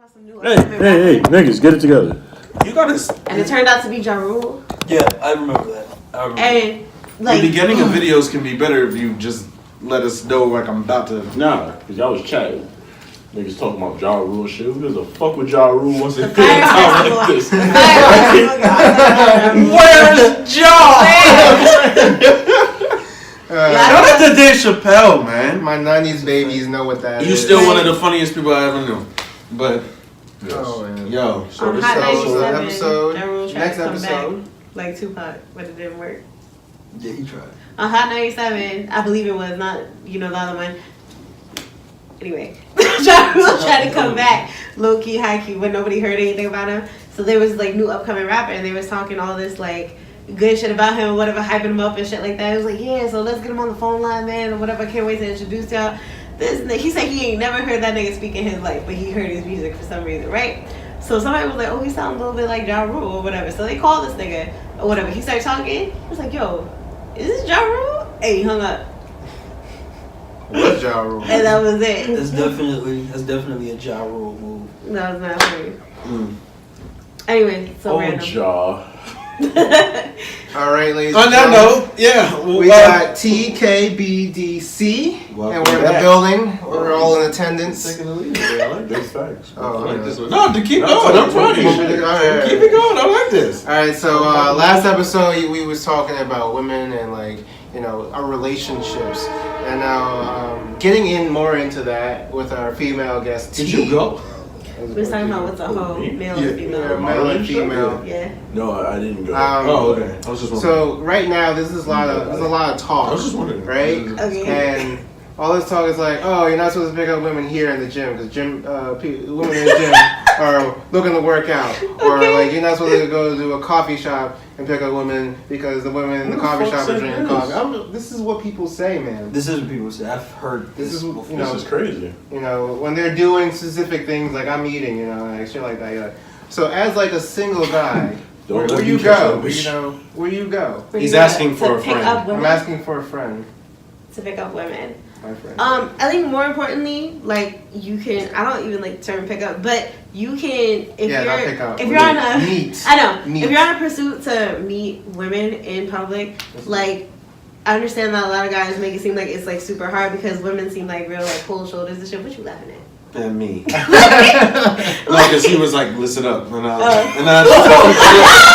Hey, niggas, get it together. You got this. And it turned out to be Ja Rule. Yeah, I remember that. And like the beginning of videos can be better if you just let us know like I'm about to. Nah, because y'all was chatting. Niggas talking about Ja Rule shit. Who gives a fuck with Ja Rule once it Fire time like this? Where's Ja? Shout out to Dave Chappelle, man. My 90s babies know what that You is. still one of the funniest people I ever knew. But Oh, man. yo, on this Hot episode- 97, episode- Ja Rule tried next to come episode. back like Tupac, but it didn't work. Yeah, he tried. On Hot 97, I believe it was, not, the other one. Anyway, Ja Rule tried to come back low key, high key, but nobody heard anything about him. So there was like new upcoming rapper, and they was talking all this like good shit about him, or whatever, hyping him up and shit like that. It was like, yeah, so let's get him on the phone line, man, or whatever. I can't wait to introduce y'all. He said he ain't never heard that nigga speak in his life, but he heard his music for some reason, right? So somebody was like, oh, he sounds a little bit like Ja Rule or whatever. So they called this nigga or whatever. He started talking. He was like, yo, is this Ja Rule? And he hung up. What's Ja Rule? And that was it. That's definitely a Ja Rule move. That was not funny. Anyway, so random. Ja. All right, ladies On and that gentlemen. note, yeah, We got TKBDC, Welcome and we're in the back. building. We're all in attendance. Second the lead. I like Big this. facts. Oh, I like yeah. this one. No, to keep No, going. I'm proud of you. All right. Keep it going. I like this. All right, so last episode we was talking about women and our relationships, and now getting in more into that with our female guest. Did you go? We was talking about what's a hoe, male Yeah. and female. Male and female. Yeah. No, I didn't go. Oh, okay. I was just wondering. So right now there's a lot of talk. I was just wondering. Right? Okay. And all this talk is like, oh, you're not supposed to pick up women here in the gym because women in the gym are looking to work out, or like you're not supposed to go to a coffee shop and pick up women because the women in the Who the coffee fuck shop are said drinking this? coffee. This is what people say, man. This is what people say. I've heard This is before. This is crazy. when they're doing specific things like I'm eating, like shit like that. Yeah. So as like a single guy, Don't where let you me catch go? up with you. Where you go? He's asking for a pick friend. up women. I'm asking for a friend. To pick up women. My friend. I think more importantly, like you can. I don't even like the term pick up, but you can if Yeah, not pick you're up. if you're on a Meet. I know Meet. if you're on a pursuit to meet women in public, like I understand that a lot of guys make it seem like it's like super hard because women seem like real like pull shoulders and shit. What you laughing at? And me. No, because he was like, listen up. And I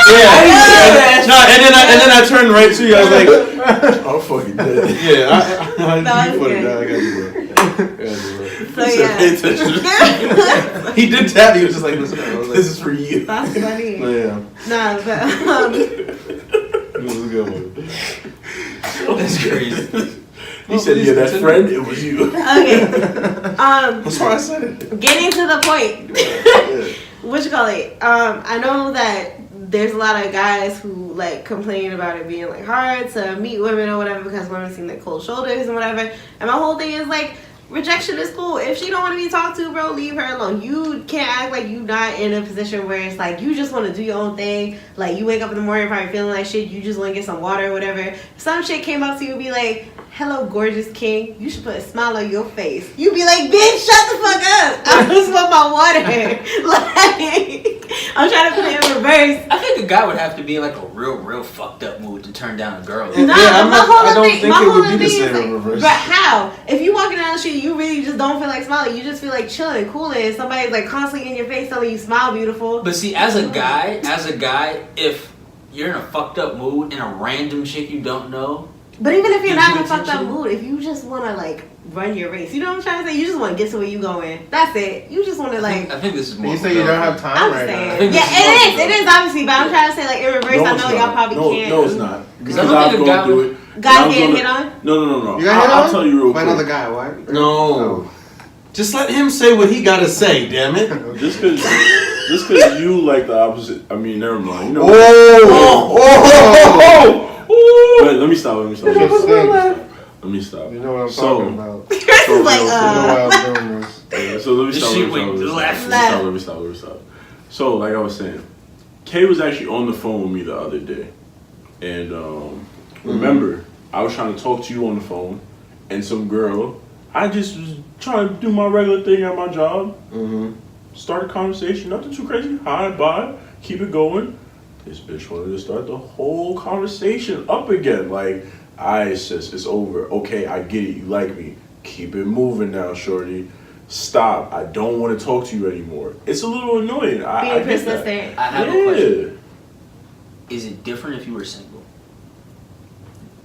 and then I turned right to you. I was like, I'm fucking dead. yeah, That was you put it good. down. I got you, bro. So yeah, He did that. He was just like, listen up. I was like, This is for you. that's funny. yeah, Nah, but it was a good one. That's crazy. He said, yeah, that friend, it was you. okay. That's why I said it. Getting to the point. What you call it? I know that there's a lot of guys who like complain about it being like hard to meet women or whatever because women seem like cold shoulders and whatever. And my whole thing is like rejection is cool. If she don't want to be talked to, bro, leave her alone. You can't act like you not in a position where it's like you just want to do your own thing. Like you wake up in the morning probably feeling like shit. You just want to get some water or whatever. If some shit came up to you and be like, hello, gorgeous king. You should put a smile on your face. You be like, bitch, shut the fuck up. I just want my water. Like, I'm trying to put it in reverse. I think a guy would have to be in like a real fucked up mood to turn down a girl. Nah, Yeah, but I'm my not- whole I don't thing, think my it would whole be the thing is same in like, reverse. but how? If you walking down the street, you really just don't feel like smiling. You just feel like chilling, cooling. And somebody's like constantly in your face telling you smile beautiful. But see, as a guy, if you're in a fucked up mood and a random chick you don't know, But even if you're Gives not you in a fucked up attention? mood, if you just want to like run your race, you know what I'm trying to say? You just want to get to where you going. That's it. You just want to like. I think this is more. You say you don't have time I'm right saying, now. think yeah, this is more it is obviously, but I'm trying to say like in reverse. I it's know y'all not. probably can't. No, it's not. Because I don't think a guy do would- it. Guys I'm getting gonna- hit on. No. You got hit I'll on? tell you real By quick. another guy, what? No. Just let him say what he gotta say, damn it. Just cause you like the opposite. I mean, never mind. You know. Wait, let me stop. Let me stop. You know what I'm So- talking about. Chris is like, You know why I'm doing this. Yeah, so let me stop. Let me stop. So, like I was saying, Kay was actually on the phone with me the other day, and remember, I was trying to talk to you on the phone, and some girl. I just was trying to do my regular thing at my job, start a conversation, nothing too crazy. Hi, bye, keep it going. This bitch wanted to start the whole conversation up again. Like, alright, sis, it's over. Okay, I get it. You like me. Keep it moving now, shorty. Stop. I don't want to talk to you anymore. It's a little annoying. I get that. I have a question. Is it different if you were single?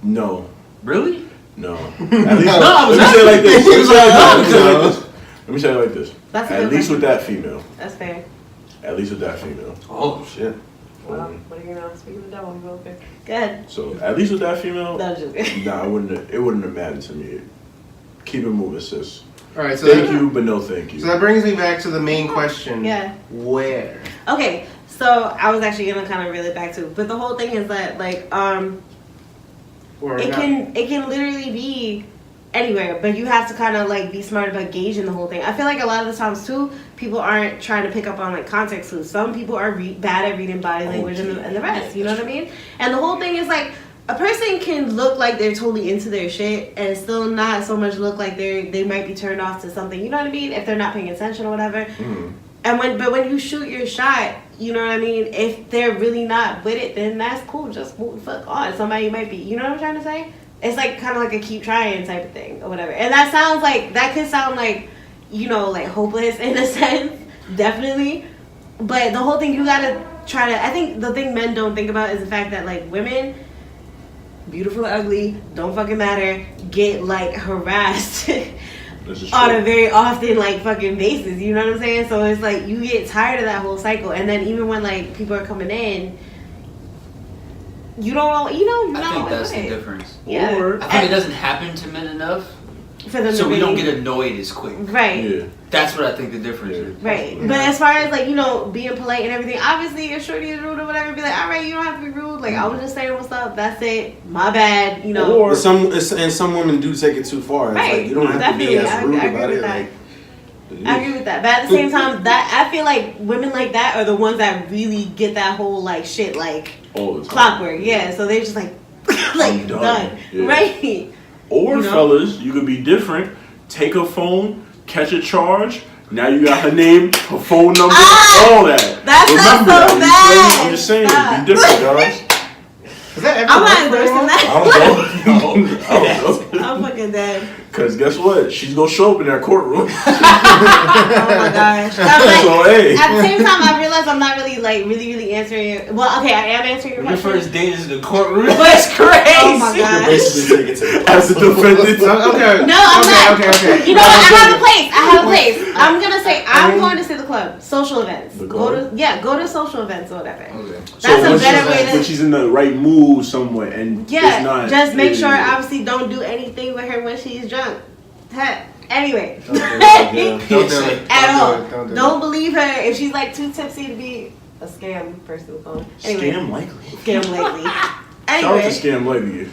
No. Really? No. At least, let me say it like this. Let me say it like this. At least with that female. That's fair. At least with that female. Oh shit. Well, what are you gonna speak of the devil? Go ahead. So at least with that female, No, just nah, it wouldn't have mattered to me. Keep it moving, sis. All right, so Thank you, but no thank you. So that brings me back to the main question. Yeah. Where? Okay, so I was actually gonna kind of reel it back to, but the whole thing is that like it can literally be anywhere, but you have to kind of like be smart about gauging the whole thing. I feel like a lot of the times too, people aren't trying to pick up on like context clues. Some people are bad at reading body language and the rest. You know what I mean? And the whole thing is like a person can look like they're totally into their shit and still not so much look like they might be turned off to something. You know what I mean? If they're not paying attention or whatever. Mm. And when you shoot your shot, you know what I mean? If they're really not with it, then that's cool. Just move the fuck on. Somebody might be. You know what I'm trying to say? It's like kind of like a keep trying type of thing or whatever. And that could sound like, you know, like hopeless in a sense, definitely. But the whole thing, you gotta try to. I think the thing men don't think about is the fact that like women, beautiful or ugly, don't fucking matter, get like harassed. On a very often like fucking basis, you know what I'm saying? So it's like you get tired of that whole cycle, and then even when like people are coming in, you don't, I think that's the difference. Yeah, Or, I think it doesn't happen to men enough, for them so to we really, don't get annoyed as quick. right. Yeah. That's what I think the difference is. Right, but as far as like, you know, being polite and everything, obviously if shorty is rude or whatever, be like, all right, you don't have to be rude. Like I was just saying what's up. That's it. My bad. You know. Or some women do take it too far. It's Right. like you don't have to be as rude about it. I agree with that. But at the same time, that I feel like women like that are the ones that really get that whole like shit like all the time. clockwork. Yeah, so they're just like like I'm done. Yeah. Right. Or You know? fellas, you could be different. Take her phone, catch a charge. Now you got her name, her phone number, all that. That sounds Remember so that. bad. I'm just saying, Stop. be different, guys. Is that I'm not endorsing that. I don't know. I'm fucking dead. Because guess what? She's going to show up in that courtroom. Oh my gosh. I'm like, So, hey. at the same time, I realize I'm not really like really answering your. Well, okay, I am answering your Your question. first date is in the courtroom. That's crazy. Oh my god. Basically take it to the As a defendant. Okay. No, I'm not. Okay. You know what? I have a place. I'm gonna say I'm going to see the club. Social events. The Go club? to social events or whatever. Okay. That's a better way When to. she's in the right mood somewhere and it's Yeah, not. just make sure. Yeah. Obviously, don't do anything with her when she's drunk. Anyway, Don't do it. at all. Don't do it. Don't believe her if she's like too tipsy to be a scam person. Anyway, Scam likely. scam lately. Shout out to Anyway, Scam likely.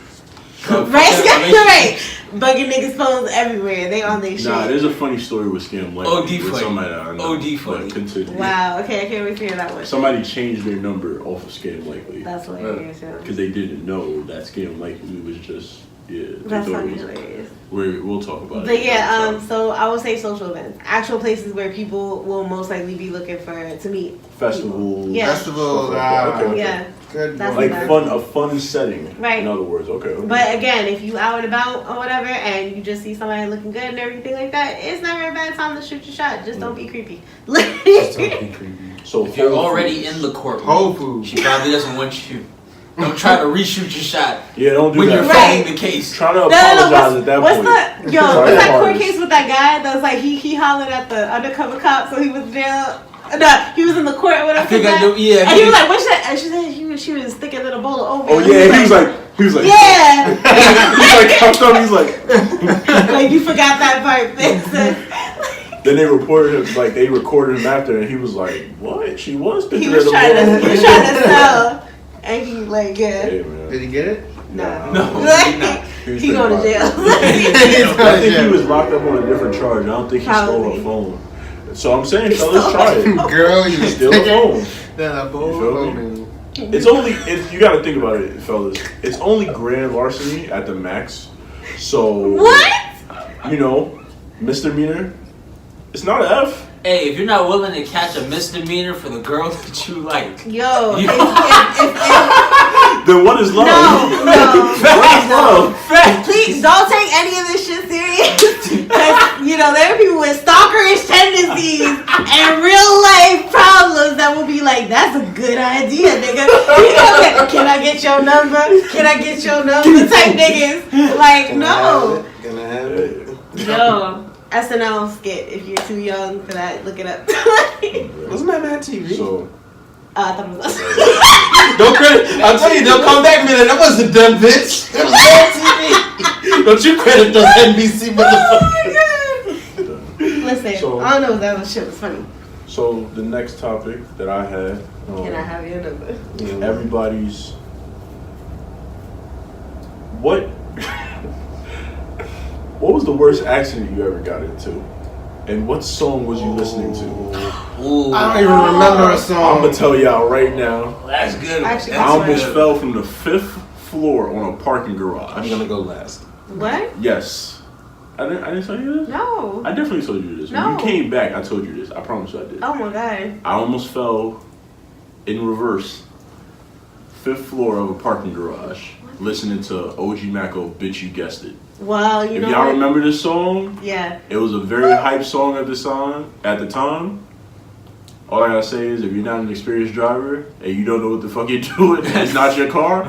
right. Bugging niggas' phones everywhere. They on their shit. Nah, there's a funny story with Scam likely. OD with funny. somebody that I know. OD funny. But continue. Wow. Okay, I can't wait to hear that one. Somebody changed their number off of Scam likely. That's hilarious. Yeah. Because they didn't know that Scam likely was just, they That's thought fucking it was- hilarious. We'll talk about it. But yeah, so I would say social events, actual places where people will most likely be looking to meet. Festivals. Yeah. Festivals. Stuff like that. Okay. Yeah. Good. That's one. Like a fun setting. Right. In other words, okay. But again, if you out and about or whatever, and you just see somebody looking good and everything like that, it's never a bad time to shoot your shot. Just don't be creepy. So If you're Whole already Foods. in the courtroom, Whole Foods. she probably doesn't want you. Don't try to reshoot your shot Yeah, don't do when you're that. Right. fighting the case. Try to apologize at that what's point. the Try what's your that court hardest. case with that guy that was like he hollered at the undercover cop, so he was in jail. No, he was in the court or whatever. I think for I that. do. Yeah. And he was like, "What's that?" And she said she was thicker than a bowl of oatmeal. Oh yeah, he was like, "Yeah." he's like, cuffed up. He's like, Like you forgot that part. then they reported him, like they recorded him after, and he was like, "What? She was thinking he was of the trying ball." to sell, and he like Hey, man. Did he get it? no. No, he not. was He going to pretty jail. locked up. I think he was locked up on a different charge. I don't think he stole Probably. her phone. So I'm saying, fellas, try it. Girl, you Steal a phone. Then a bowl You feel of me? oatmeal. It's only you got to think about it, fellas. It's only grand larceny at the max. So What? you know, misdemeanor. It's not an F. Hey, if you're not willing to catch a misdemeanor for the girl that you like, Yo, You- Then what is love? no. What is love? Please don't take any of this shit serious. Because, you know, there are people with stalkerish tendencies and real life problems that will be like, that's a good idea, nigga. You know, can I get your number? Can I get your number? Type niggas. Like, no. Gonna have it. Yo. SNL skit. If you're too young for that, look it up. Wasn't that Mad TV? So, I thought it was us. Don't credit. I'll tell you, they'll come back, man. That wasn't dumb, bitch. It was Mad TV. Don't you credit those NBC motherfuckers? Listen, So- I don't know if that shit was funny. so the next topic that I had, Can I have your number? everybody's what what was the worst accident you ever got into, and what song was you listening to? ooh, I don't even remember a I'm song. gonna tell y'all right now. that's good. Actually, I That's almost good. fell from the 5th floor on a parking garage. I'm gonna go last. What? Yes. I didn't tell you this? No. I definitely told you this. When No. you came back, I told you this. I promise you I did. Oh my god. I almost fell in reverse, 5th floor of a parking garage, listening to OG Macko, Bitch You Guessed It. Well, you If know y'all what? remember this song, Yeah. it was a very hype song at the time. All I gotta say is, if you're not an experienced driver and you don't know what the fuck you're doing, and it's not your car,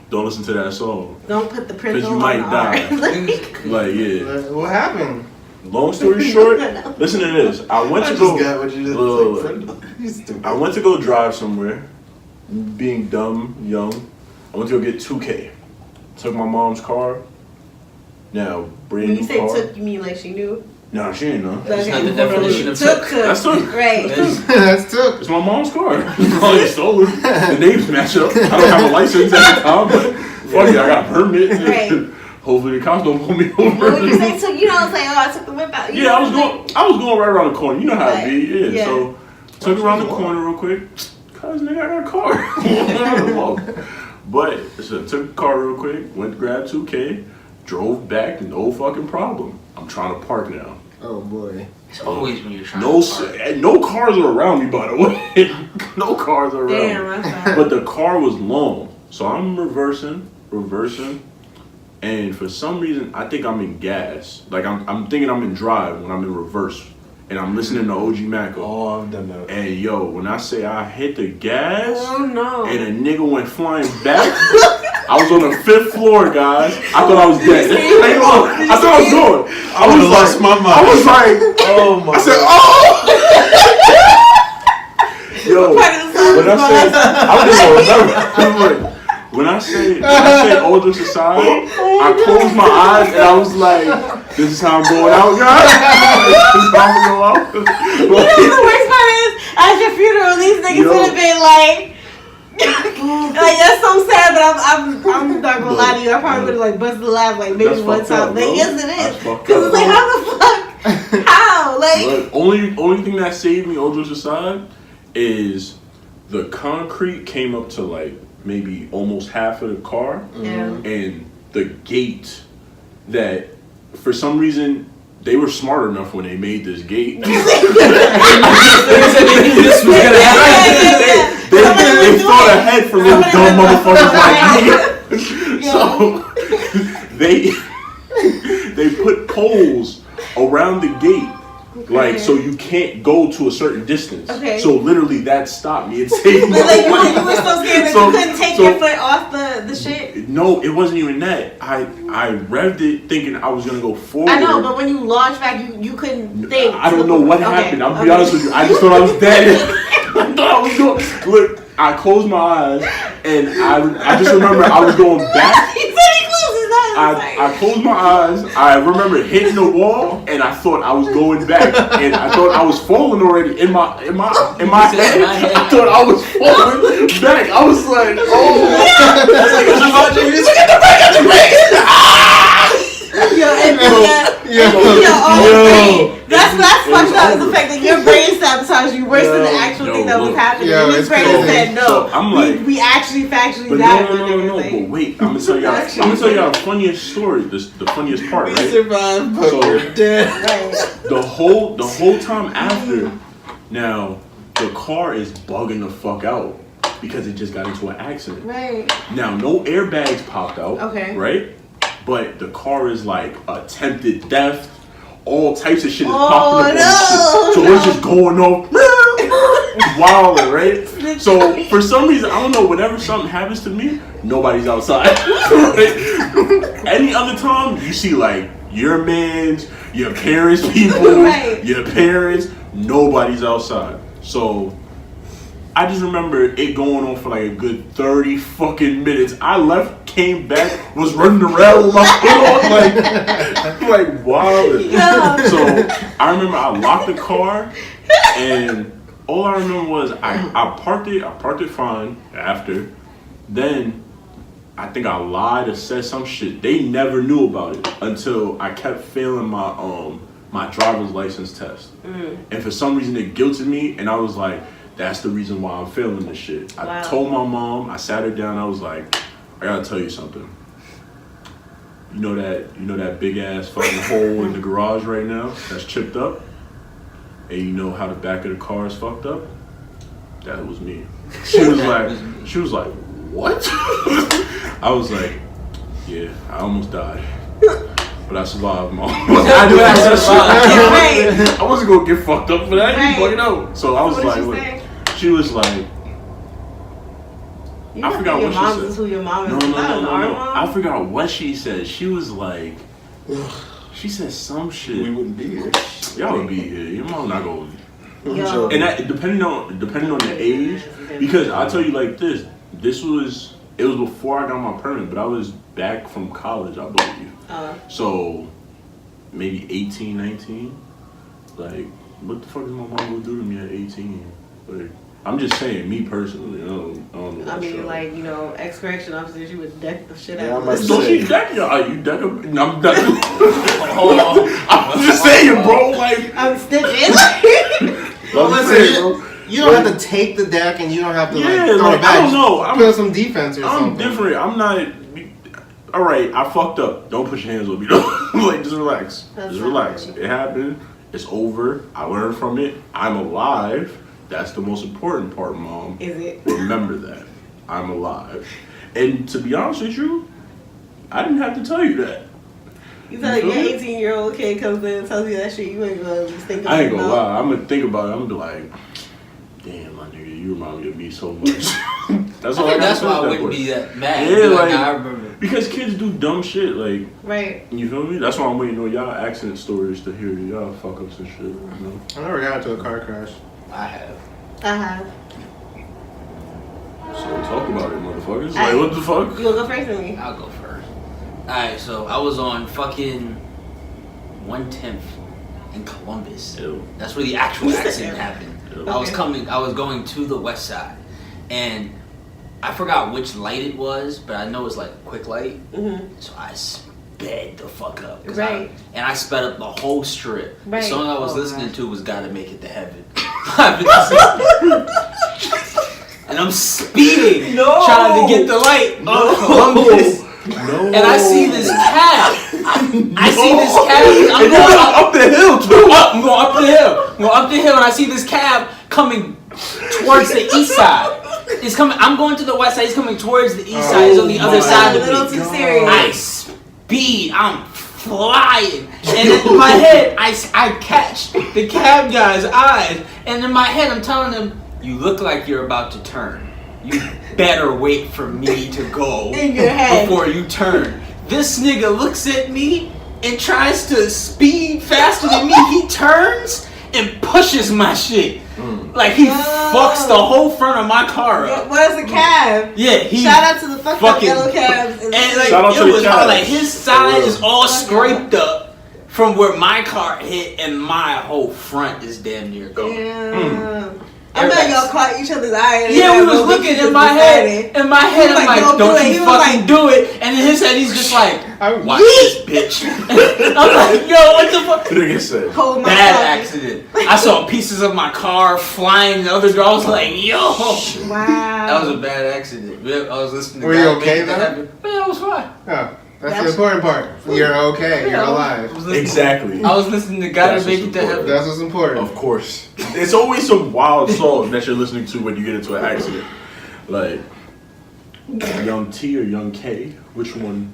don't listen to that song. Don't put the print 'Cause you on might the die. R. Like, yeah. What happened? Long story short, listen to this. I went I to just go. got what you just Look, like. You stupid. I went to go drive somewhere, being dumb, young. I went to go get 2K. Took my mom's car. Now, brand When you new say car. took, you mean like she knew? Nah, she ain't know. That's not the Okay. definition of Took. That's took. Right. That's took. It's my mom's car. Probably stolen. The names match up. I don't have a license at the time, but fuck it, I got a permit. Right. Hopefully the cops don't pull me over. But when you say took, you don't say, oh, I took the whip out. You Yeah, know, I was going right around the corner. You know how it be. Yeah. Yeah. So took around the corner real quick. Cause nigga, I got a car. But so took the car real quick. Went to grab 2K. Drove back. No fucking problem. I'm trying to park now. Oh boy. It's always when you're trying No, to park. no cars are around me, by the way. No cars are around Damn, me. that's bad. But the car was long, so I'm reversing, and for some reason I think I'm in gas. Like I'm thinking I'm in drive when I'm in reverse, and I'm listening to OG Macko. Oh, I've done that. And yo, when I say I hit the gas Oh no. and a nigga went flying back, I was on the 5th floor, guys. I thought I was dead. Hang on. I thought I was going. I would've was lost like, my mind. I was like, Oh my. I said, oh. Yo, when I say, I don't even remember. When I say all jokes aside, I closed my eyes and I was like, this is how I'm going out, guys. This is how I'm going out. You know what the worst part is? At your funeral, these niggas Yo. would have been like, like that's so sad, but I'm not gonna lie to you. I probably would have like busted a laugh like maybe That's one fucked time. up, Like bro. yes, it That's is. fucked Because up, it's like bro. how the fuck? How? Like But only thing that saved me, all jokes aside, is the concrete came up to like maybe almost half of the car, yeah. and the gate that for some reason they were smart enough when they made this gate. They said they knew this was gonna happen. They thought ahead for little dumb motherfuckers like me. So they put poles around the gate. Like, so you can't go to a certain distance. Okay. So literally that stopped me. It saved my But like life. you were so scared that So- you couldn't take so- your foot off the shit. No, it wasn't even that. I revved it thinking I was gonna go forward. I know, but when you launched back, you couldn't think. I don't know what Okay, happened. I'll be okay. honest with you. I just thought I was dead. I thought I was going. Look, I closed my eyes and I just remember I was going back. He said he closed his eyes. I closed my eyes. I remember hitting the wall, and I thought I was going back, and I thought I was falling already in my head. I thought I was falling back. I was like, oh, That's like if you watch it, you just Yo, that's fucked up. Is the fact that your brain sabotaged you worse than the actual thing that was happening. Yo, And his it's brain crazy. said no. So I'm like, we actually factually but died. no. But wait, I'm gonna tell y'all. I'm gonna tell y'all the funniest story. The funniest part, We right? survived, but So- we're dead. Right. The whole time after, Now, the car is bugging the fuck out because it just got into an accident. Right. Now, no airbags popped out. Okay. Right? But the car is like attempted theft. All types of shit is popping up on the shit. So it's just going off. Wilding, right? So for some reason, I don't know, whenever something happens to me, nobody's outside. Right? Any other time, you see like your mans, your parents' people, Right. your parents, nobody's outside. So I just remember it going on for like a good 30 fucking minutes. I left, came back, was running around with my foot on, like wild. Yeah. So I remember I locked the car, and all I remember was I parked it fine after. Then I think I lied or said some shit. They never knew about it until I kept failing my driver's license test. And for some reason it guilted me, and I was like, that's the reason why I'm failing this shit. I told my mom, I sat her down, I was like, I gotta tell you something. You know that big ass fucking hole in the garage right now that's chipped up? And you know how the back of the car is fucked up? That was me. She was like, what? I was like, yeah, I almost died. But I survived, mom. I knew that shit. I wasn't gonna get fucked up for that. You fucking know. So I was like, what? She was like, I forgot what she said. Is who your mom is. No. I forgot what she said. She was like, she said some shit. We wouldn't be here. Y'all would be here. Your mom not gonna. Yo. And that, depending on the age, because I tell you like this was before I got my permit, but I was back from college, I believe. So maybe 18, 19. Like, what the fuck is my mom gonna do to me at 18? Like, I'm just saying, me personally, I don't know. I mean, like, you know, ex-correction officer, she would deck the shit Yeah, out I'm of about us. to Don't say. she deck you? Are you deck him? No, I'm decking. Hold on. I'm just saying, bro. Like, I'm stitching. Listen, you don't have to take the deck, and you don't have to yeah, like throw like, it back. I don't know. Put on some defense or I'm something. different. I'm not. All right, I fucked up. Don't put your hands on me. Like, just relax. Just relax. It happened. It's over. I learned from it. I'm alive. That's the most important part, Mom. Is it? Remember that. I'm alive. And to be honest with you, I didn't have to tell you that. You tell your 18-year-old kid comes in and tells you that shit, you ain't gonna think about it. I ain't gonna lie. I'm gonna think about it. I'm gonna be like, damn, my nigga, you remind me of me so much. That's all I That's why I that wouldn't for. be that mad. Yeah, like, I remember. because kids do dumb shit, like, Right. you feel me? That's why I'm waiting on y'all accident stories to hear y'all fuck ups and shit. You know? I never got into a car crash. I have. I have. So talk about it, motherfuckers. Like, what the fuck? You wanna go first with me? I'll go first. Alright, so I was on fucking 110th in Columbus. Ew. That's where the actual accident happened. Ew. I was going to the west side. And I forgot which light it was, but I know it's like a quick light. Mm-hmm. So I sped the fuck up. Right. I sped up the whole strip. Right. The song I was Oh, listening gosh. to was Gotta Make It to Heaven. And I'm speeding, trying to get the light on Columbus. No. And I see this cab. I see this cab. I'm going up the hill, too. I'm going up the hill. I'm going up the hill, and I see this cab coming towards the east side. It's coming. I'm going to the west side. He's coming towards the east side. He's on the other side A of little me. too serious. I speed. I'm flying. And in my head, I catch the cab guy's eyes. And in my head, I'm telling him, you look like you're about to turn. You better wait for me to go In your head. before you turn. This nigga looks at me and tries to speed faster than me. He turns and pushes my shit. Like he fucks the whole front of my car up. Where's the cab? Yeah, he Shout out to the fucked up fucking- yellow cabs. and like Shout out to it the was cabs. all like his side is all Fuck scraped up from where my car hit, and my whole front is damn near gone. Yeah. I bet y'all caught each other's eye. Yeah, we was looking in my head. In my head, I'm like, don't do it. you He was fucking like- do it. And in his head, he's just like, watch Yeet. this bitch. I'm like, yo, what the fuck? Nigga said. Hold my Bad coffee. accident. I saw pieces of my car flying in the other door. I was like, yo. Wow. That was a bad accident. I was listening to Were you God okay Make It though? Happen. Yeah, I was fine. Oh. That's the important part. You're okay. You're alive. Exactly. I was listening to Gotta That's Make what's It to important. Heaven. That's what's important. Of course. It's always some wild song that you're listening to when you get into an accident. Like, Young T or Young K? Which one?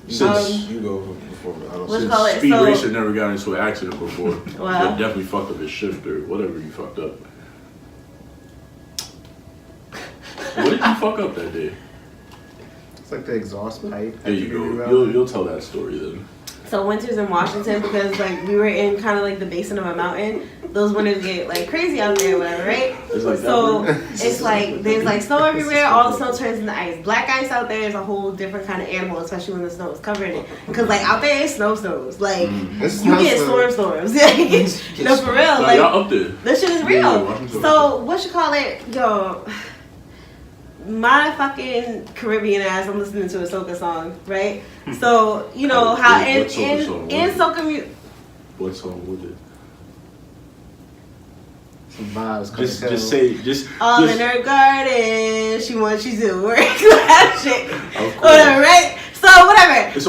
Since You go before me. I don't Let's see. call it. Speed So, Racer never got into an accident before. Wow. But definitely fucked up his shift or whatever you fucked up. What did you fuck up that day? It's like the exhaust pipe. There you go. You'll tell that story then. so winters in Washington, because like we were in kind of like the basin of a mountain. Those winters get like crazy out there, or whatever, right? It's like So that. it's like there's like snow everywhere. All the snow turns into ice. Black ice out there is a whole different kind of animal, especially when the snow is covering it. Because like out there it's snows. Like This you get smells storms. No, for real. Like, Like y'all up there. this shit is Yeah, real. Washington. So what you call it, yo? My fucking Caribbean ass, I'm listening to a soca song, right? So you know how What in soca song was in it? soca music. What song was it? some vibes. Just say, just. All just, in her garden, she wants you to work that shit. Of course. Whatever, right? So whatever. It's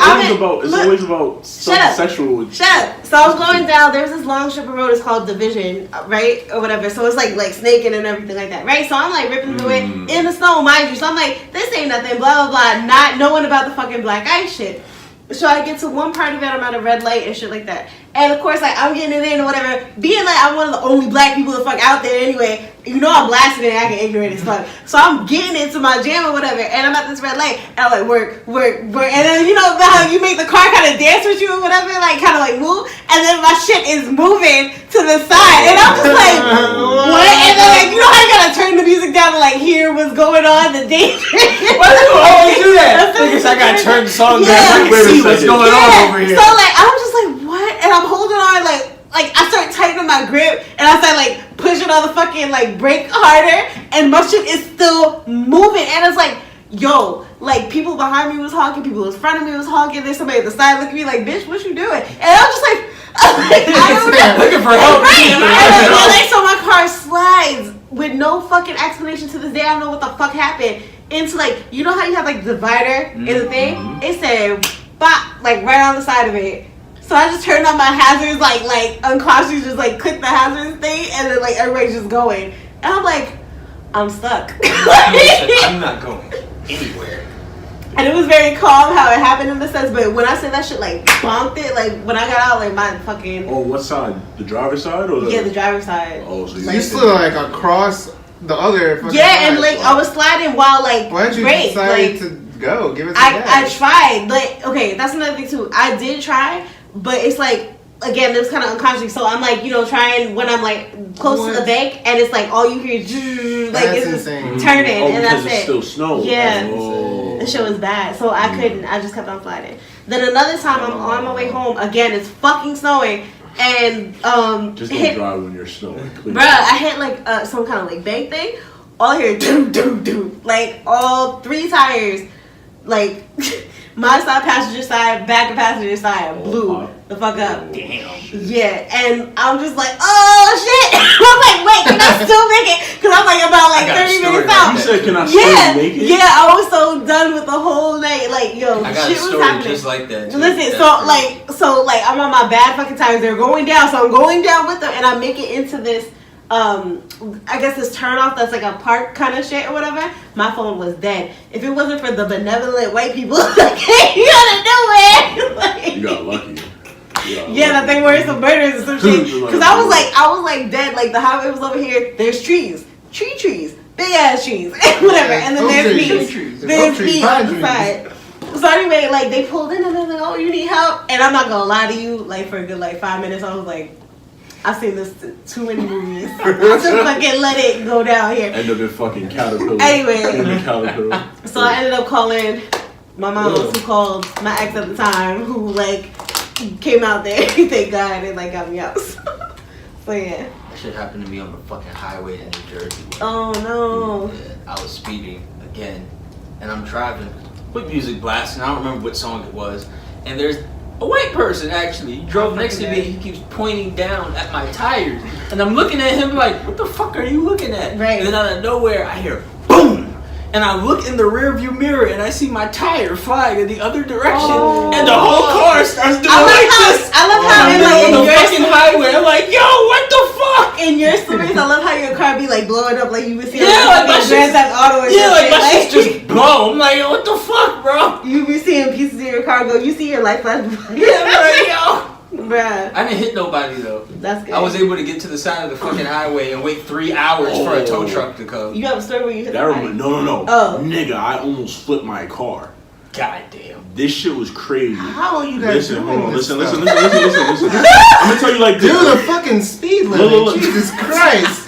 always about Shut up. something sexual. Shut up. So I was going down. There's this long strip of road. It's called Division, right, or whatever. So it's like snaking and everything like that, right? So I'm like ripping through it in the snow, mind you. So I'm like, this ain't nothing. Blah blah blah. Not knowing about the fucking black ice shit. So I get to one part of it. I'm at a red light and shit like that. And of course, like I'm getting it in or whatever. Being like I'm one of the only black people that fuck out there anyway. You know I'm blasting it. I can ignorant as fuck. So I'm getting into my jam or whatever. And I'm at this red light. And I'm like work. And then you know how you make the car kind of dance with you or whatever, like kind of like move. And then my shit is moving to the side. And I'm just like, what? And then like you know how you gotta turn the music down to like hear what's going on, the danger. Why do you always do that? Because I gotta turn the song down so I Wait a can see what's second. going on over here. So like I'm just like what? And I'm holding on like I start tightening my grip and I start like pushing on the fucking like brake harder and my shit is still moving and it's like yo, like people behind me was honking, people in front of me was honking, there's somebody at the side looking at me like bitch, what you doing? And I'm just like I don't know. Looking for help. Right. And like so my car slides with no fucking explanation to this day. I don't know what the fuck happened. Into like you know how you have like the divider in the thing? It said bop like right on the side of it. So I just turned on my hazards, like unconsciously just like click the hazards thing, and then like everybody's just going, and I'm like, I'm stuck. I'm not going anywhere. And it was very calm how it happened in the sense, but when I said that shit like bonked it, like when I got out, like my fucking Oh, what side? The driver's side or the? the driver's side. Oh, so You slid like across the other. fucking Yeah, and side. like I was sliding while like Why didn't you brake, decide like, to go? Give it. I tried, but okay, that's another thing too. I did try, but it's like again, it was kind of unconscious. So I'm like, you know, trying when I'm like close to the bank, and it's like all you hear is like That's it's just insane. turning, Oh, and because that's it's it. still snow. Yeah. Oh. The shit was bad, so I couldn't. I just kept on sliding. Then another time, I'm on my way home. Again, it's fucking snowing, and Just don't drive when you're snowing. Please. bruh, I hit like some kind of like bank thing. All I hear do, like all three tires, like my side, passenger side, back and passenger side blew the fuck up. Damn. Yeah, and I'm just like, oh shit! I'm like, wait, can I still make it? Because I'm like about like I got a 30 story minutes like out. You said, can I Yeah, still make it? yeah, I was so done with the whole night. Like, yo, I got shit a was story happening. just like that. too. Listen, That's so I'm on my bad fucking tires. They're going down, so I'm going down with them, and I make it into this. I guess this turn off that's like a park kind of shit or whatever. My phone was dead. If it wasn't for the benevolent white people, like, hey, you gotta do it. Like, You got lucky. yeah, that they were some murders or some shit. Because I was like dead. Like the highway was over here. There's trees, big ass trees, whatever. And then there's me. There's me on the side. So anyway, like they pulled in and they're like, "Oh, you need help?" And I'm not gonna lie to you. Like for a good like 5 minutes, I was like, "I've seen this too many movies to fucking let it go down here." End up in fucking Caterpillar. Anyway. In the Caterpillar. So I ended up calling my mom, who called my ex at the time, who like came out there. Thank God, and like got me out. So yeah. That shit happened to me on the fucking highway in New Jersey. Oh no. Yeah, I was speeding again, and I'm driving with music blasting. I don't remember what song it was. And there's a white person actually. He drove next to me. He keeps pointing down at my tires, and I'm looking at him like, "What the fuck are you looking at?" Right. And then out of nowhere, I hear boom, and I look in the rearview mirror and I see my tire flying in the other direction, and the whole car starts doing like this. I love how in the fucking highway. I'm like, yo, what the fuck? In your stories, I love how your car be like blowing up, like you would see like my Grand Theft Auto or like my shit. shit's just blow. I'm like, yo, what the fuck, bro? You be seeing pieces of your car go. You see your light flash. Yeah, I'm like, yo. Bruh. I didn't hit nobody though. That's good. I was able to get to the side of the fucking highway and wait 3 hours for a tow truck to come. You have a story where you hit somebody? No. Oh. Nigga, I almost flipped my car. God damn. This shit was crazy. How are you guys Listen, doing hold on. this Listen. stuff? I'm gonna tell you like this. Do the fucking speed limit. Look. Jesus Christ.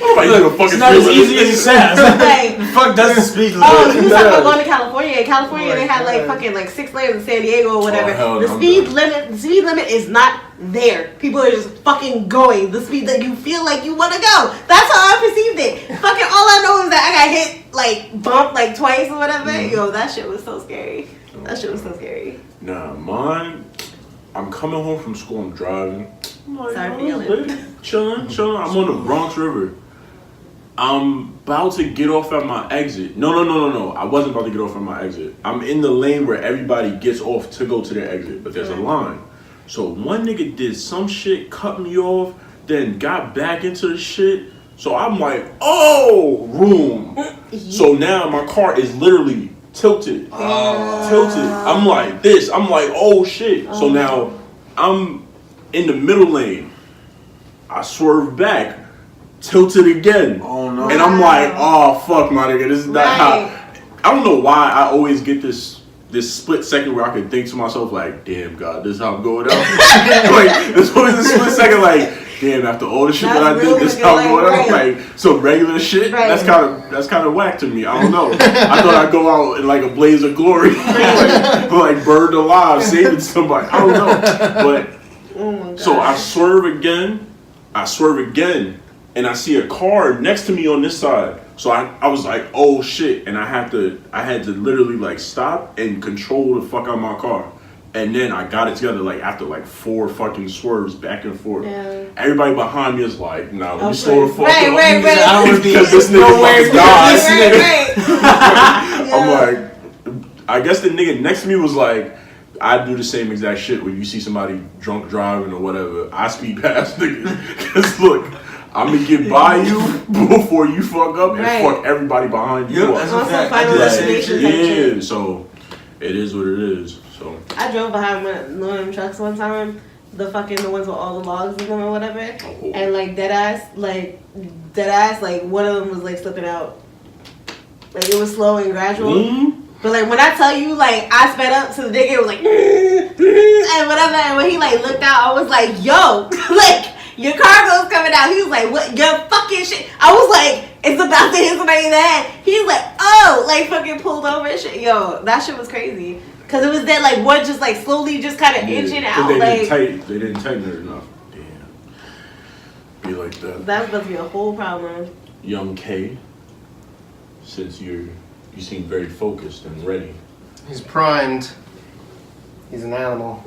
It's not as easy as it sounds. Like, The fuck does the speed limit? oh, you was talking about going to California. In California, they had like fucking like 6 lanes in San Diego or whatever. hell The no, speed limit is not there. People are just fucking going the speed that you feel like you want to go. That's how I perceived it. Fucking all I know is that I got hit like bumped like twice or whatever. Yo, that shit was so scary. That shit was so scary. Nah, mine. I'm coming home from school. I'm driving. I'm like, Sorry for oh, yelling. baby, chilling. I'm on the Bronx River. I'm about to get off at my exit. No. I wasn't about to get off at my exit. I'm in the lane where everybody gets off to go to their exit, but there's a line. So one nigga did some shit, cut me off, then got back into the shit. So I'm like, oh, room. So now my car is literally tilted. Tilted. I'm like this. I'm like, oh shit. So now I'm in the middle lane. I swerve back. Tilted again. Oh no. And I'm like, oh fuck my nigga. This is not how. I don't know why I always get this split second where I could think to myself like, damn God, this is how I'm going out. Like there's always a split second like, damn, after all the shit that I did, this is how I'm going out. Like some regular shit. Right. That's kind of whack to me. I don't know. I thought I'd go out in like a blaze of glory, like burned alive, saving somebody. I don't know. But so I swerve again. And I see a car next to me on this side. So I was like, oh shit. And I had to literally like stop and control the fuck out of my car. And then I got it together like after like 4 fucking swerves back and forth. Yeah. Everybody behind me is like, nah, let me slow the fuck up. Right. I don't want to be Because this nigga fucking died. Right. I'm like, I guess the nigga next to me was like, I do the same exact shit when you see somebody drunk driving or whatever. I speed past niggas. Because look, I'm gonna get by you before you fuck up and fuck everybody behind you. Yep, that's a fact. Final destination type shit. Yeah, so it is what it is. So I drove behind one of them trucks one time. The ones with all the logs in them or whatever. Oh. And like dead ass, like one of them was like slipping out. Like it was slow and gradual. Mm-hmm. But like when I tell you, like I sped up to the nigga, it was like and whatever. And when he like looked out, I was like, yo, like your cargo's coming out. He was like, what? Your fucking shit. I was like, it's about to hit somebody in the head. He was like, oh, like fucking pulled over and shit. Yo, that shit was crazy. Cause it was that like one just like slowly just kind of inching out. They didn't tighten it enough. Damn. Be like that. That's supposed to be a whole problem. Young K, since you seem very focused and ready. He's primed. He's an animal.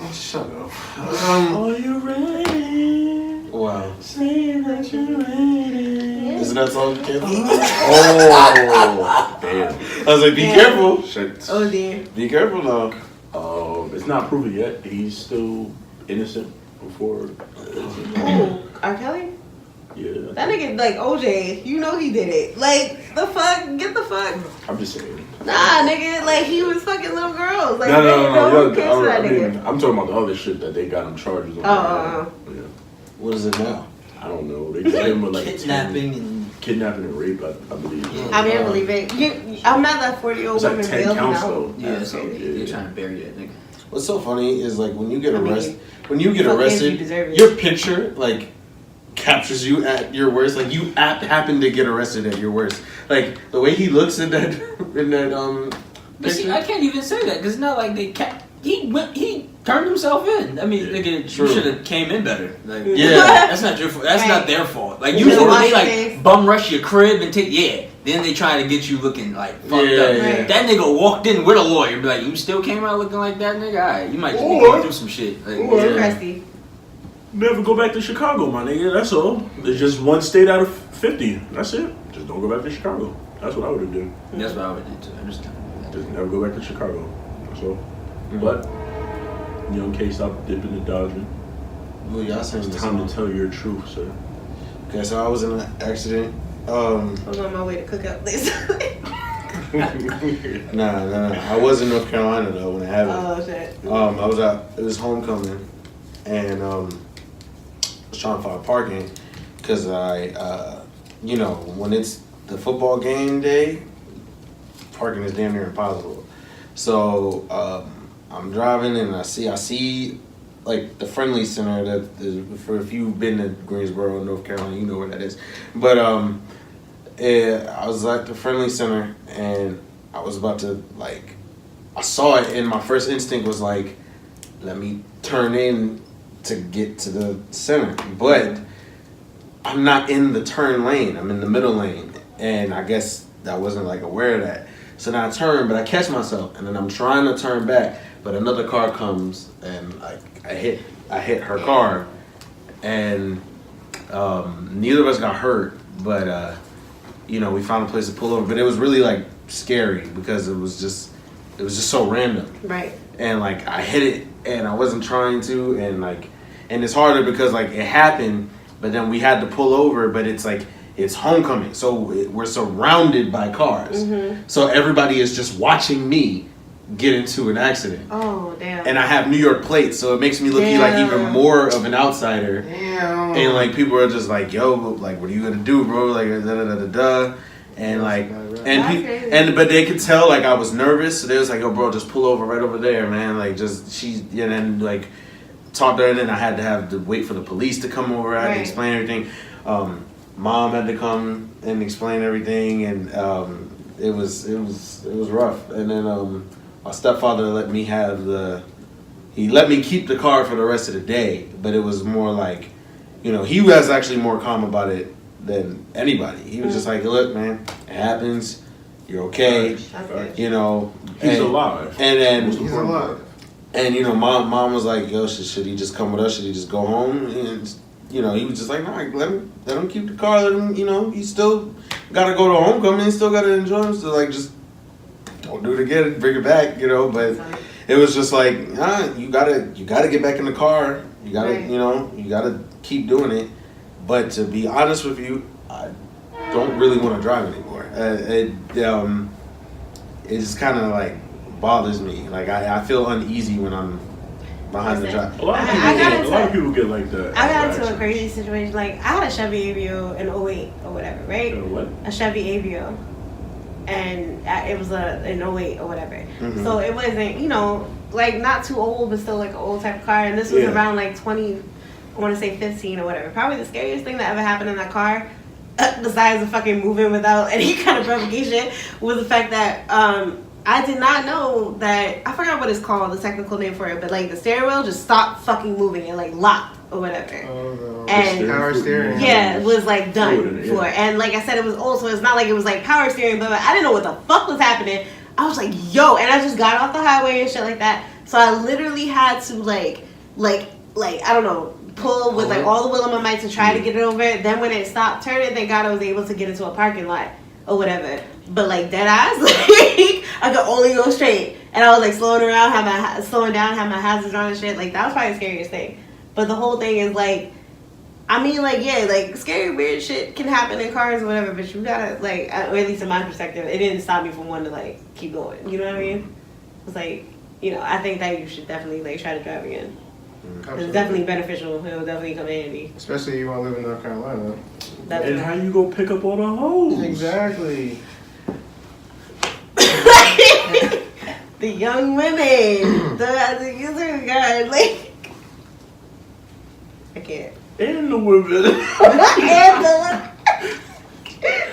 Oh, shut up. Are you ready? Wow. Say that you're ready. Isn't that song canceled? Oh, damn. I was like, be careful. Shit. Oh dear. Be careful now. It's not proven yet. He's still innocent before. Oh, R. Kelly? Yeah. That nigga like OJ. You know he did it. Like the fuck? Get the fuck. I'm just saying. Nah, nigga. Like he was fucking little girls. Like No. who cares for that nigga? I'm talking about the other shit that they got him charges on. Oh. Yeah. What is it now? I don't know. They just him with like Kidnapping and rape, I believe. I mean, I believe it. I'm not that 40-year-old It's like woman 10 bailing counts out. though. Yeah, so crazy. you're trying to bury that nigga. What's so funny is like when you get I mean, arrested, fuck it, you deserve it. your picture like captures you at your worst. Like you happen to get arrested at your worst. Like the way he looks in that But see, I can't even say that because it's not like they he turned himself in. I mean, nigga, you should have came in better. Like, Yeah. that's not your fault. That's not their fault. Like You usually know when they why? like bum rush your crib and then they try to get you looking like fucked up. Yeah. That nigga walked in with a lawyer. Be like, you still came out looking like that, nigga. Alright, you might just be going through some shit. Like, Too crusty. Never go back to Chicago, my nigga. That's all. It's just one state out of 50. That's it. Just don't go back to Chicago. That's what I would have done. That's what I would do too. I just never go back to Chicago. So, but young K stopped dipping and dodging. Well, y'all saying It's this time song. to tell your truth, sir. Okay, so I was in an accident. I was on my way to cook up this. Nah. I was in North Carolina though when it happened. Oh shit. I was out. It was homecoming, and I was trying to find parking because when it's the football game day, parking is damn near impossible. So I'm driving and I see like the Friendly Center that is, for if you've been to Greensboro, North Carolina, you know where that is. But I was at the Friendly Center and I was about to I saw it and my first instinct was like, let me turn in to get to the center. But I'm not in the turn lane. I'm in the middle lane. And I guess I wasn't aware of that. So now I turn, but I catch myself and then I'm trying to turn back, but another car comes and I hit her car and neither of us got hurt, but we found a place to pull over. But it was really scary because it was just so random. Right. And I hit it and I wasn't trying to, and it's harder because it happened, but then we had to pull over, but it's homecoming, so we're surrounded by cars. Mm-hmm. So everybody is just watching me get into an accident. Oh damn. And I have New York plates, so it makes me look even more of an outsider. Damn. And people are just yo, what are you gonna do, bro? Da. And but they could tell I was nervous, so they was yo, bro, just pull over right over there, man. And then talked to her, and then I had to wait for the police to come over. I had to explain everything. Mom had to come and explain everything, and it was rough. And then my stepfather let me keep the car for the rest of the day, but it was more he was actually more calm about it than anybody. He was just look, man, it happens. You're okay. He's alive. And then He's alive. And mom was yo, should he just come with us? Should he just go home? And he was just nah, let him keep the car. Let him, he still got to go to homecoming. He still got to enjoy him. So just don't do it again. Bring it back. But it was just you gotta get back in the car. You gotta you gotta keep doing it. But to be honest with you, I don't really want to drive anymore. It just kind of bothers me. I feel uneasy when I'm behind the drive. A lot of people get like that. I got into a crazy situation. I had a Chevy Aveo in 08 or whatever, right? What? A Chevy Aveo. And it was in 08 or whatever. Mm-hmm. So it wasn't, not too old, but still an old type of car. And this was around 20, I want to say 15 or whatever. Probably the scariest thing that ever happened in that car, besides the fucking moving without any kind of provocation, was the fact that I did not know that, I forgot what it's called, the technical name for it, but the steering wheel just stopped fucking moving and locked or whatever. Oh, no. And Power steering. yeah, it was done Yeah. for. And I said, it was old, so it's not it was power steering, but I didn't know what the fuck was happening. I was yo, and I just got off the highway and shit like that. So I literally had to I don't know, pull with all the will of my might to try to get it over. Then when it stopped turning, thank God I was able to get into a parking lot or whatever. But dead eyes, I could only go straight, and I was slowing down, have my hazards on and shit. That was probably the scariest thing. But the whole thing is scary weird shit can happen in cars or whatever. But you gotta or at least in my perspective, it didn't stop me from wanting to keep going. You know what I mean? It's I think that you should definitely try to drive again. Absolutely. It's definitely beneficial. It'll definitely come in handy. Especially if you want to live in North Carolina. And how you go pick up all the hoes? Exactly. The young women, the user guard, I can't. And the women.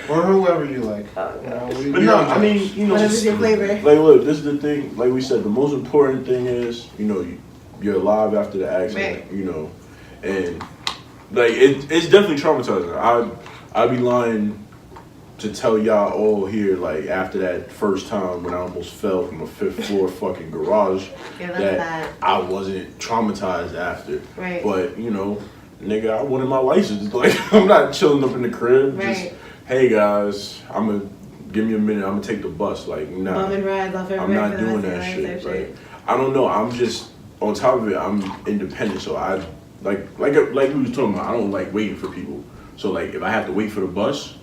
Or whoever you like. Oh, But no, I mean, whatever's your flavor. Look, this is the thing. Like we said, the most important thing is, you're alive after the accident. Right. And it's definitely traumatizing. I'd be lying to tell y'all all here, after that first time when I almost fell from a 5th floor fucking garage, Yeah, that bad. I wasn't traumatized after. Right. But nigga, I wanted my license. I'm not chilling up in the crib. Right. Just, hey guys, I'm gonna give me a minute, I'm gonna take the bus. Like, nah, Bumming rides off I'm not doing that shit. Like, I don't know. I'm just on top of it. I'm independent, so I like we was talking about. I don't like waiting for people. So like, if I have to wait for the bus,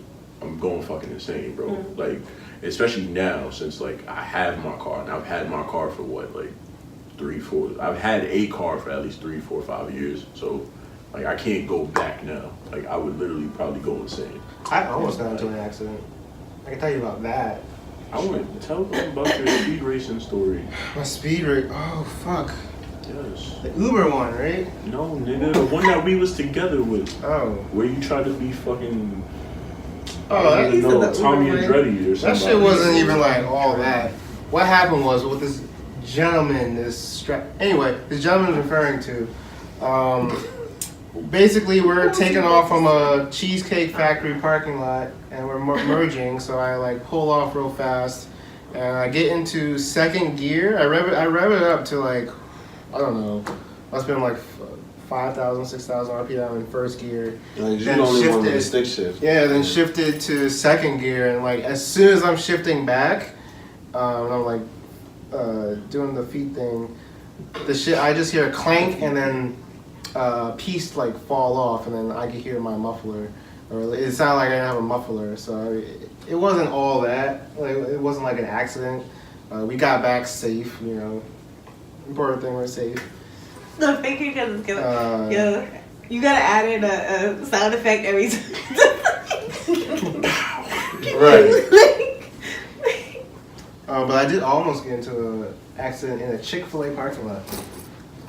I'm going fucking insane, bro. Like, especially now since like I have my car and I've had my car for what, like 3, 4. I've had a car for at least 3, 4, 5 years. So like, I can't go back now. Like, I would literally probably go insane. I almost got into an accident. I can tell you about that. I want to tell them about your speed racing story. My speed race. Oh fuck. Yes. The Uber one, right? No, nigga, the one that we was together with. Oh. Where you tried to be fucking. Oh, I don't know, Tommy Andretti or something. That shit wasn't even like all that. What happened was with this gentleman, anyway, this gentleman is referring to, basically we're taking off from a Cheesecake Factory parking lot and we're merging, so I like pull off real fast and I get into second gear. I rev it up to like, I don't know, must have been like 5,000, 6,000 RPM in first gear. Like, you're the only one with a stick shift. Yeah, then shifted to second gear, and like as soon as I'm shifting back, and I'm like doing the feet thing, I just hear a clank, and then piece like fall off, and then I can hear my muffler. Or it sounded like I didn't have a muffler, so it wasn't all that. Like, it wasn't like an accident. We got back safe, you know. Important thing, we're safe. The fake because it's gonna. Yo, you gotta add in a sound effect every time. Right. But I did almost get into an accident in a Chick-fil-A parking lot.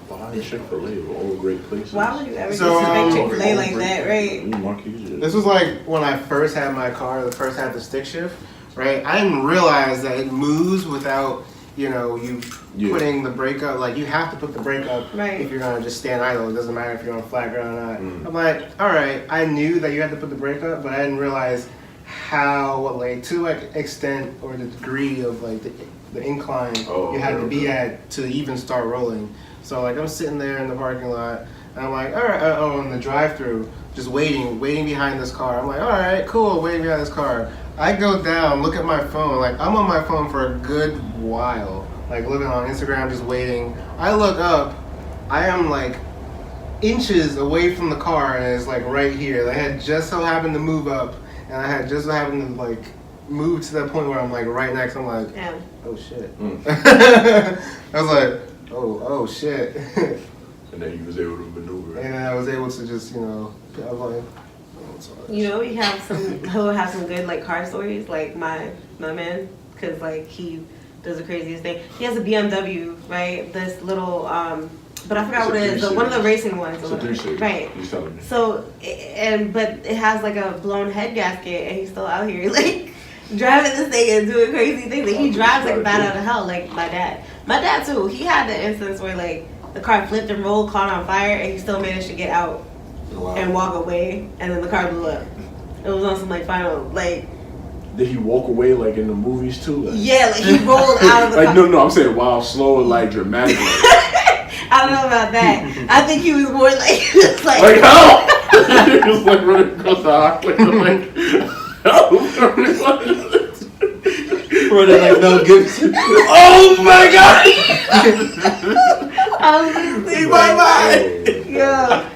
Why Chick-fil-A of all great places? Why would you ever disrespect Chick-fil-A like that, right? This was like when I first had my car, first had the stick shift, right? I didn't realize that it moves without, you putting the brake up. Like, you have to put the brake up if you're gonna just stand idle. It doesn't matter if you're on flat ground or not. I'm like, all right, I knew that you had to put the brake up, but I didn't realize to extent or the degree of like the incline you had to be at to even start rolling. So like, I'm sitting there in the parking lot and I'm like, all right, in the drive-through, just waiting behind this car. I'm like, all right, cool, waiting behind this car. I go down, look at my phone. Like, I'm on my phone for a good while, like looking on Instagram, just waiting. I look up, I am like inches away from the car, and it's like right here. I had just so happened to move up, and I had just so happened to like move to that point where I'm like right next. I'm like, oh shit. I was like, oh shit. And then you was able to maneuver. And then I was able to just, I was like, we have he'll have some good like car stories, like my man, because like he does the craziest thing. He has a BMW, right? This little but I forgot what it is. One of the racing ones. It's a 3-series. Right. He's telling me. So but it has like a blown head gasket, and he's still out here like driving this thing and doing crazy things. Like, he drives like a bat out of hell, like my dad. My dad too. He had the instance where like the car flipped and rolled, caught on fire, and he still managed to get out and walk away, and then the car blew up. It was on some like final like. Did he walk away like in the movies too? Like, yeah, like he rolled out of the car. No, I'm saying wild, slow, and like dramatic. I don't know about that. I think he was more like like how? He was like running across the highway, running like Mel Gibson. Oh my god! I was listening. My mind. Yeah.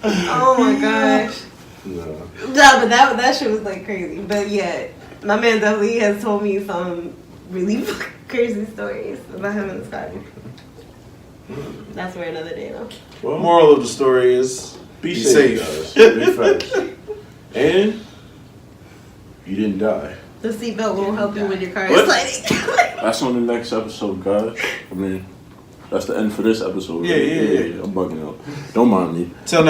Oh my gosh. No, but that shit was like crazy. But yeah, my man definitely has told me some really crazy stories about him in the sky. That's for another day though. Well, moral of the story is be safe. Be fast. And you didn't die. The seatbelt won't help you when your car is sliding. That's on the next episode, guys. I mean, that's the end for this episode. Yeah. I'm bugging out. Don't mind me. Till